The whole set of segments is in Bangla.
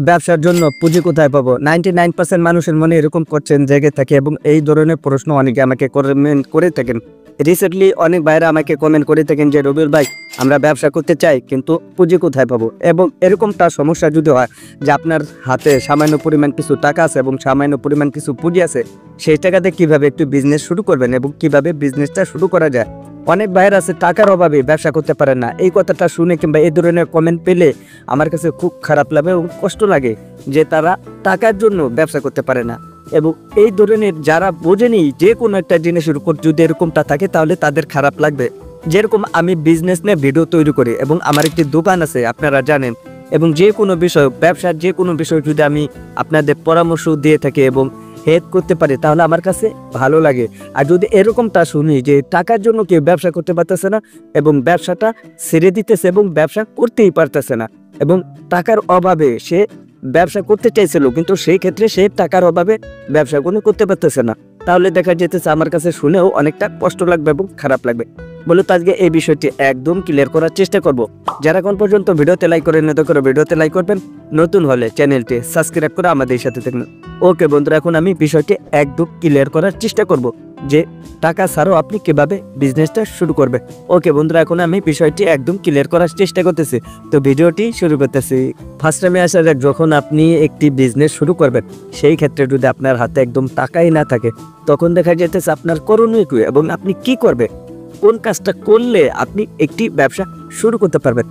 ব্যবসার জন্য পুঁজি কোথায় পাবো? 99% মানুষের মনে এরকম কোশ্চেন জেগে থাকে এবং এই ধরনের প্রশ্ন অনেকে আমাকে কমেন্ট করে থাকেন। রিসেন্টলি অনেক ভাইরা আমাকে কমেন্ট করে থাকেন যে রবিউল ভাই, আমরা ব্যবসা করতে চাই কিন্তু পুঁজি কোথায় পাবো। এবং এরকমটা সমস্যা যদি হয় যে আপনার হাতে সামান্য পরিমাণ কিছু টাকা আছে এবং সামান্য পরিমাণ কিছু পুঁজি আছে, সেই টাকাতে কিভাবে একটু বিজনেস শুরু করবেন এবং কিভাবে বিজনেসটা শুরু করা যায়। অনেক ভাইয়ের আছে টাকার অভাবে ব্যবসা করতে পারে না। এই কথাটা শুনে কিংবা এই ধরনের কমেন্ট পেলে আমার কাছে খুব খারাপ লাগে এবং কষ্ট লাগে যে তারা টাকার জন্য ব্যবসা করতে পারে না। এবং এই ধরনের যারা বোঝেনি যে কোনো একটা জিনিসের উপর যদি এরকমটা থাকে তাহলে তাদের খারাপ লাগবে। যেরকম আমি বিজনেস নিয়ে ভিডিও তৈরি করি এবং আমার একটি দোকান আছে আপনারা জানেন, এবং যে কোনো বিষয় ব্যবসার যে কোনো বিষয় যদি আমি আপনাদের পরামর্শ দিয়ে থাকি এবং হেল্প করতে পারি তাহলে আমার কাছে ভালো লাগে। আর যদি এরকমটা শুনি যে টাকার জন্য কেউ ব্যবসা করতে পারতেছে না এবং ব্যবসাটা ছেড়ে দিতেছে এবং ব্যবসা করতেই পারতেছে না এবং টাকার অভাবে সে ব্যবসা করতে চাইছিল কিন্তু সেই ক্ষেত্রে সে টাকার অভাবে ব্যবসা কোনো করতে পারতেছে না, তাহলে দেখা যেতেছে আমার কাছে শুনেও অনেকটা কষ্ট লাগবে এবং খারাপ লাগবে। বলে তো আজকে এই বিষয়টি একদম ক্লিয়ার করার চেষ্টা করব। যারা কোন পর্যন্ত ভিডিওতে লাইক করেন না, তো করে ভিডিওতে লাইক করবেন, নতুন হলে চ্যানেলটি সাবস্ক্রাইব করে আমাদের সাথে থাকবেন। ওকে বন্ধুরা, এখন আমি বিষয়টি একদম ক্লিয়ার করার চেষ্টা করব যে টাকা ছাড়াও আপনি কিভাবে বিজনেসটা শুরু করবে। ওকে বন্ধুরা, এখন আমি বিষয়টি একদম ক্লিয়ার করার চেষ্টা করতেছি, তো ভিডিওটি শুরু করতেছি। ফার্স্ট টাইমে আসা যাক, যখন আপনি একটি বিজনেস শুরু করবেন সেই ক্ষেত্রে যদি আপনার হাতে একদম টাকাই না থাকে তখন দেখা যেতেছে আপনার করণীয় কি এবং আপনি কি করবে, কোন কাজটা করলে আপনি একটি ব্যবসা শুরু করতে পারবেন।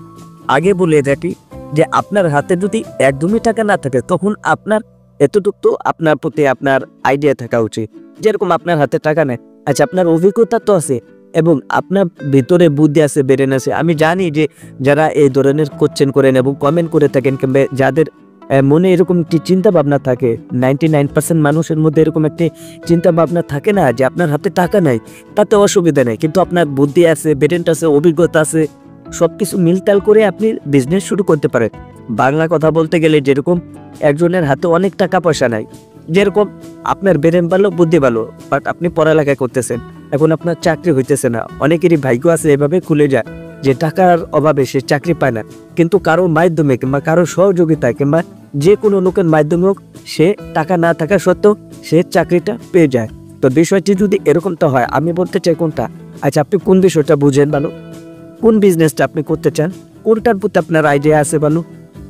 আগে বলে রাখি যে আপনার হাতে যদি একদমই টাকা না থাকে তখন আপনার এতটুকু তো আপনার প্রতি আপনার আইডিয়া থাকা উচিত। যেরকম আপনার হাতে টাকা নেই, আচ্ছা আপনার অভিজ্ঞতা তো আছে এবং আপনার ভিতরে বুদ্ধি আছে, ব্রেন আছে। আমি জানি যে যারা এই ধরনের কোশ্চেন করেন এবং কমেন্ট করে থাকেন কিংবা যাদের মনে এরকম একটি চিন্তা ভাবনা থাকে, 99% মানুষের মধ্যে এরকম একটি চিন্তা ভাবনা থাকে না যে আপনার হাতে টাকা নাই, তাতে অসুবিধা নেই, কিন্তু আপনার বুদ্ধি আছে, ব্রেন আছে, অভিজ্ঞতা আছে, সবকিছু মিলতাল করে আপনি বিজনেস শুরু করতে পারেন। বাংলা কথা বলতে গেলে যেরকম একজনের হাতে অনেক টাকা পয়সা নাই, যেরকম আপনার ব্রেন ভালো, বুদ্ধি ভালো, বাট আপনি পড়ালেখা করতেছেন, এখন আপনার চাকরি হইতেছে না। অনেকেরই ভাগ্য আছে এভাবে খুলে যায় যে টাকার অভাবে সে চাকরি পায় না, কিন্তু কারোর মাধ্যমে কিংবা কারোর সহযোগিতা কিংবা যে কোনো লোকের মাধ্যমে হোক সে টাকা না থাকা সত্ত্বেও সে চাকরিটা পেয়ে যায়। তো বিষয়টি যদি এরকমটা হয়, আমি বলতে চাই কোনটা, আচ্ছা আপনি কোন বিষয়টা বুঝেন ভালো, কোন বিজনেসটা আপনি করতে চান, কোনটার প্রতি আপনার আইডিয়া আছে ভালো,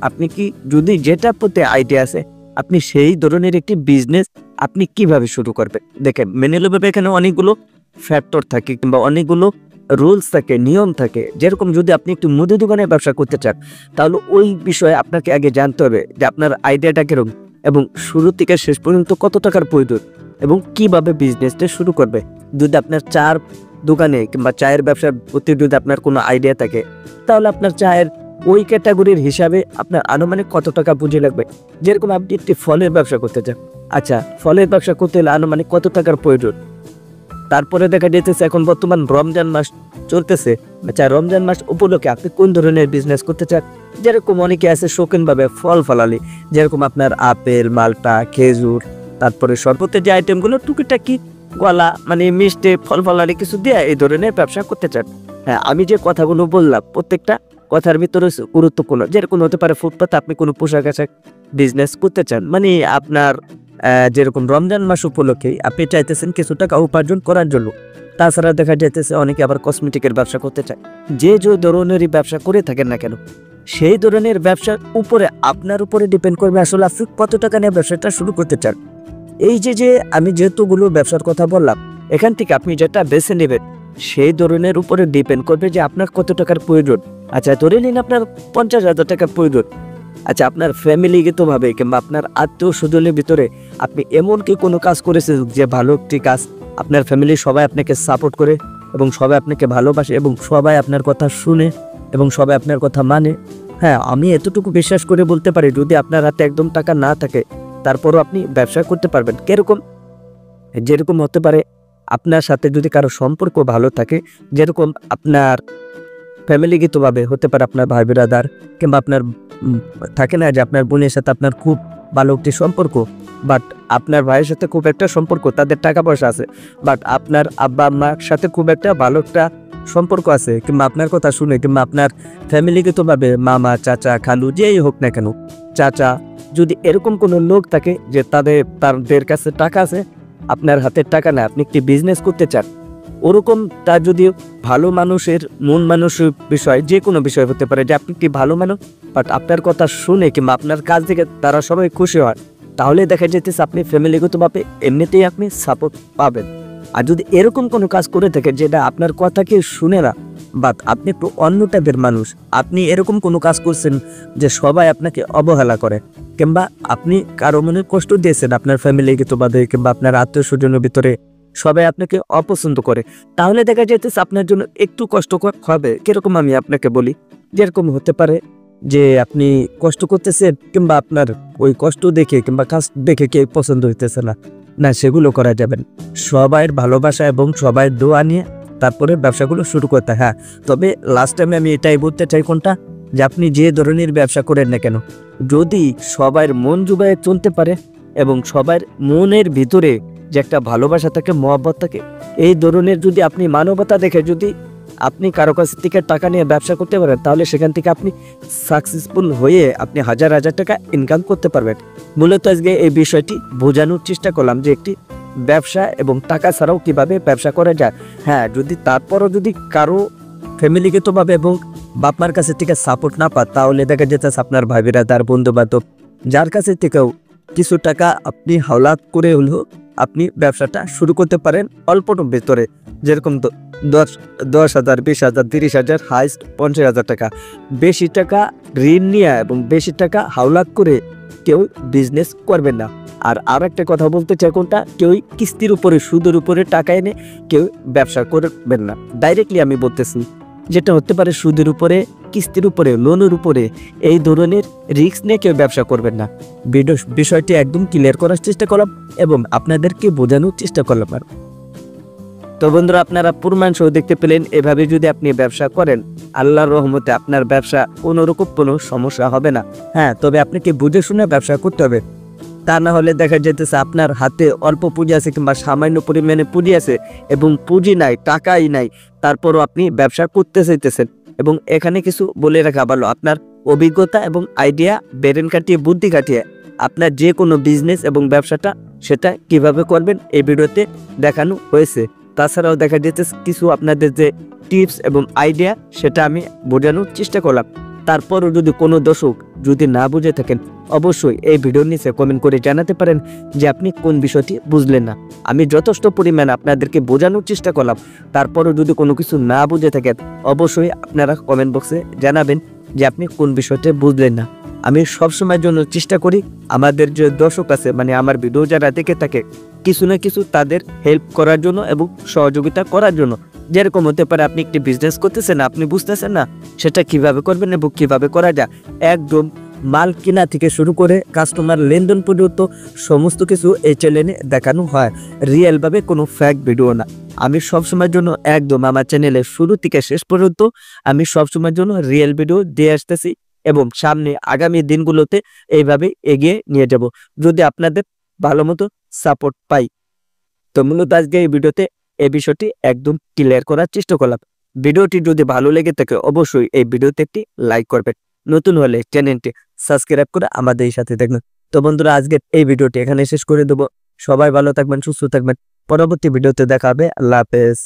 আপনি কি যদি যেটার প্রতি আইডিয়া আছে আপনি সেই ধরনের একটি বিজনেস আপনি কিভাবে শুরু করবেন। দেখেন মেনে নেবে, এখানে অনেকগুলো ফ্যাক্টর থাকে কিংবা অনেকগুলো রুলস থাকে, নিয়ম থাকে। যেরকম যদি আপনি একটু মুদি দোকানের ব্যবসা করতে চান তাহলে ওই বিষয়ে আপনাকে আগে জানতে হবে যে আপনার আইডিয়াটা কিরকম এবং শুরু থেকে শেষ পর্যন্ত কত টাকার প্রয়োজন এবং কিভাবে বিজনেসটা শুরু করবে। যদি আপনার চার দোকানে কিংবা চায়ের ব্যবসার প্রতি যদি আপনার কোনো আইডিয়া থাকে তাহলে আপনার চায়ের ওই ক্যাটাগরির হিসাবে আপনার আনুমানিক কত টাকা পুঁজি লাগবে। যেরকম আপনি একটি ফলের ব্যবসা করতে চান, আচ্ছা ফলের ব্যবসা করতে হলে আনুমানিক কত টাকার প্রয়োজন। তারপরে দেখা যেতেছে এখন বর্তমান রমজান মাস চলতেছে, আচ্ছা রমজান মাস উপলক্ষে আপনি কোন ধরনের বিজনেস করতে চান। যেরকম অনেকে আছে শৌখিনভাবে ফল ফলালি, যেরকম আপনার আপেল, মালটা, খেজুর, তারপরে শরবতের যে আইটেমগুলো টুকিটাকি গলা মানে মিষ্টি ফল ফলালি কিছু দিয়ে এই ধরনের ব্যবসা করতে চান। হ্যাঁ, আমি যে কথাগুলো বললাম প্রত্যেকটা কথার ভিতরে গুরুত্বপূর্ণ। যেরকম হতে পারে ফুটপাতে আপনি কোনো পোশাক আশাক বিজনেস করতে চান, মানে আপনার যেরকম রমজান মাস উপলক্ষে আপনি চাইতেছেন কিছু টাকা উপার্জন করার জন্য। তাছাড়া দেখা যাইতেছে অনেকে আবার কসমেটিকের ব্যবসা করতে চায়। যে ধরনেরই ব্যবসা করে থাকেন না কেন সেই ধরনের ব্যবসার উপরে আপনার উপরে ডিপেন্ড করবে আসলে আপনি কত টাকা নিয়ে ব্যবসাটা শুরু করতে চান। এই যে আমি যেহেতুগুলো ব্যবসার কথা বললাম, এখান থেকে আপনি যেটা বেছে নেবেন সেই ধরনের উপরে ডিপেন্ড করবে যে আপনার কত টাকার প্রয়োজন। আচ্ছা ধরে নিন আপনার 50,000 টাকার প্রয়োজন। আচ্ছা আপনার ফ্যামিলিগতভাবে কিংবা আপনার আত্মীয় স্বজনের ভিতরে আপনি এমন কি কোনো কাজ করেছেন যে ভালো একটি কাজ, আপনার ফ্যামিলির সবাই আপনাকে সাপোর্ট করে এবং সবাই আপনাকে ভালোবাসে এবং সবাই আপনার কথা শুনে এবং সবাই আপনার কথা মানে। হ্যাঁ, আমি এতটুকু বিশ্বাস করে বলতে পারি যদি আপনার হাতে একদম টাকা না থাকে তারপরও আপনি ব্যবসা করতে পারবেন। কিরকম, যেরকম হতে পারে আপনার সাথে যদি কারো সম্পর্ক ভালো থাকে, যেরকম আপনার ফ্যামিলিগতভাবে হতে পারে আপনার ভাই ব্রাদার কিংবা আপনার থাকে না যে আপনার বোনের সাথে আপনার খুব ভালো একটি সম্পর্ক, বাট আপনার ভাইয়ের সাথে খুব একটা সম্পর্ক, তাদের টাকা পয়সা আছে, বাট আপনার আব্বা আম্মার সাথে খুব একটা ভালো একটা সম্পর্ক আছে কিংবা আপনার কথা শুনে কিংবা আপনার ফ্যামিলিগতভাবে মামা চাচা খালু যেই হোক না কেন, চাচা, যদি এরকম কোনো লোক থাকে যে তাদের কাছে টাকা আছে, আপনার হাতের টাকা না, আপনি একটি বিজনেস করতে চান, ওরকম তার যদি ভালো মানুষের মন মানুষের বিষয় যে কোনো বিষয় হতে পারে যে আপনি একটি ভালো মানুষ, বাট আপনার কথা শুনে কিংবা আপনার কাজ থেকে তারা সবাই খুশি হয়, তাহলে দেখা যেতেছে আপনি ফ্যামিলিগতভাবে এমনিতেই আপনি সাপোর্ট পাবেন। আর যদি এরকম কোনো কাজ করে থাকে যেটা আপনার কথাকে শুনে না, বাট আপনি একটু অন্য টাইপের মানুষ, আপনি এরকম কোনো কাজ করছেন যে সবাই আপনাকে অবহেলা করে কিংবা আপনি কারো মনে কষ্ট দিয়েছেন আপনার ফ্যামিলিগতভাবে কিংবা আপনার আত্মীয় স্বজনের ভিতরে সবাই আপনাকে অপছন্দ করে, তাহলে দেখা যেতেছে আপনার জন্য একটু কষ্টকর হবে। কিরকম আমি আপনাকে বলি, যেরকম হতে পারে যে আপনি কষ্ট করতেছেন কিংবা আপনার ওই কষ্ট দেখে কিংবা কাজ দেখে কেউ পছন্দ হইতেছে না, না সেগুলো করা যাবেন। সবাইয়ের ভালোবাসা এবং সবাই দোয়া নিয়ে তারপরে ব্যবসাগুলো শুরু করতে। হ্যাঁ, তবে লাস্ট টাইমে আমি এটাই বলতে চাই কোনটা, যে আপনি যে ধরনের ব্যবসা করেন না কেন, যদি সবার মন জুবায়ে চলতে পারে এবং সবার মনের ভিতরে যে একটা ভালোবাসা থাকে, মহব্বত থাকে, এই ধরনের যদি আপনি মানবতা দেখে যদি আপনি কারো কাছ থেকে টাকা নিয়ে ব্যবসা করতে পারেন, তাহলে সেখান থেকে আপনি সাকসেসফুল হয়ে আপনি হাজার হাজার টাকা ইনকাম করতে পারবেন। মূলত আজকে এই বিষয়টি বোঝানোর চেষ্টা করলাম যে একটি ব্যবসা এবং টাকা ছাড়াও কিভাবে ব্যবসা করা যায়। হ্যাঁ, যদি তারপরও যদি কারো ফ্যামিলিগতভাবে এবং বাপমার কাছে থেকে সাপোর্ট না পান, তাহলে দেখা যেতেছে আপনার ভাই বিরাদার বন্ধু বান্ধব যার কাছে থেকেও কিছু টাকা আপনি হাওলাত করে হলেও আপনি ব্যবসাটা শুরু করতে পারেন অল্পর ভেতরে। যেরকম 10,000, 20,000, 30,000, হাইস্ট 50,000 টাকা। বেশি টাকা ঋণ নিয়ে এবং বেশি টাকা হাওলাত করে কেউ বিজনেস করবেন না। আর একটা কথা বলতে চাই কোনটা, কেউ কিস্তির উপরে সুদের উপরে টাকা এনে কেউ ব্যবসা করবেন না। ডাইরেক্টলি আমি বলতেছি, যেটা হতে পারে সুদের উপরে, কিস্তির উপরে, লোনের উপরে, এই ধরনের রিস্ক নিয়ে কেউ ব্যবসা করবেন না। বিষয়টি একদম ক্লিয়ার করার চেষ্টা করলাম এবং আপনাদেরকে বোঝানোর চেষ্টা করলাম। আর তো বন্ধুরা, আপনারা প্রমাণ সহ দেখতে পেলেন, এভাবে যদি আপনি ব্যবসা করেন, আল্লাহর রহমতে আপনার ব্যবসা কোনোরকম কোনো সমস্যা হবে না। হ্যাঁ, তবে আপনাকে বুঝে শুনে ব্যবসা করতে হবে, তা না হলে দেখা যেতেছে আপনার হাতে অল্প পুঁজি আছে কিংবা সামান্য পরিমাণে পুঁজি আছে এবং পুঁজি নাই, টাকাই নাই, তারপরও আপনি ব্যবসা করতে চাইতেছেন। এবং এখানে কিছু বলে রাখা ভালো, আপনার অভিজ্ঞতা এবং আইডিয়া, ব্রেন কাটিয়ে বুদ্ধি কাটিয়ে আপনার যে কোনো বিজনেস এবং ব্যবসাটা সেটা কিভাবে করবেন এই ভিডিওতে দেখানো হয়েছে। তাছাড়াও দেখা যেতেছে কিছু আপনাদের যে টিপস এবং আইডিয়া সেটা আমি বোঝানোর চেষ্টা করলাম। তারপরও যদি কোনো দর্শক যদি না বুঝে থাকেন, অবশ্যই এই ভিডিওর নিচে কমেন্ট করে জানাতে পারেন যে আপনি কোন বিষয়টি বুঝলেন না। আমি যথেষ্ট পরিমাণে আপনাদেরকে বোঝানোর চেষ্টা করলাম, তারপরও যদি কোনো কিছু না বুঝে থাকেন, অবশ্যই আপনারা কমেন্ট বক্সে জানাবেন যে আপনি কোন বিষয়টা বুঝলেন না। আমি সবসময়ের জন্য চেষ্টা করি আমাদের যে দর্শক আছে, মানে আমার ভিডিও যারা দেখে থাকে, কিছু না কিছু তাদের হেল্প করার জন্য এবং সহযোগিতা করার জন্য। যেরকম হতে পারে আপনি একটি বিজনেস করতেছেন, আপনি বুঝতেছেন না সেটা কিভাবে করবেন এবং কিভাবে করা যায়, একদম মাল কেনা থেকে শুরু করে কাস্টমার লেনদেন পর্যন্ত সমস্ত কিছু এই চ্যানেলে দেখানো হয়, রিয়েলভাবে কোনো ফ্যাক ভিডিও না। আমি সবসময়ের জন্য একদম আমার চ্যানেলে শুরু থেকে শেষ পর্যন্ত আমি সবসময়ের জন্য রিয়েল ভিডিও দিয়ে আসতেছি এবং সামনে আগামী দিনগুলোতে এইভাবে এগিয়ে নিয়ে যাব যদি আপনাদের ভালো মতো সাপোর্ট পাই। তো মূলত আজকে এই ভিডিওতে এই বিষয়টি একদম ক্লিয়ার করার চেষ্টা করলাম। ভিডিওটি যদি ভালো লেগে থাকে অবশ্যই এই ভিডিওতে একটি লাইক করবেন, নতুন হলে চ্যানেলটি সাবস্ক্রাইব করে আমাদের সাথে দেখবেন। তো বন্ধুরা, আজকের এই ভিডিওটি এখানে শেষ করে দেবো। সবাই ভালো থাকবেন, সুস্থ থাকবেন, পরবর্তী ভিডিওতে দেখা হবে। আল্লাহ হাফেজ।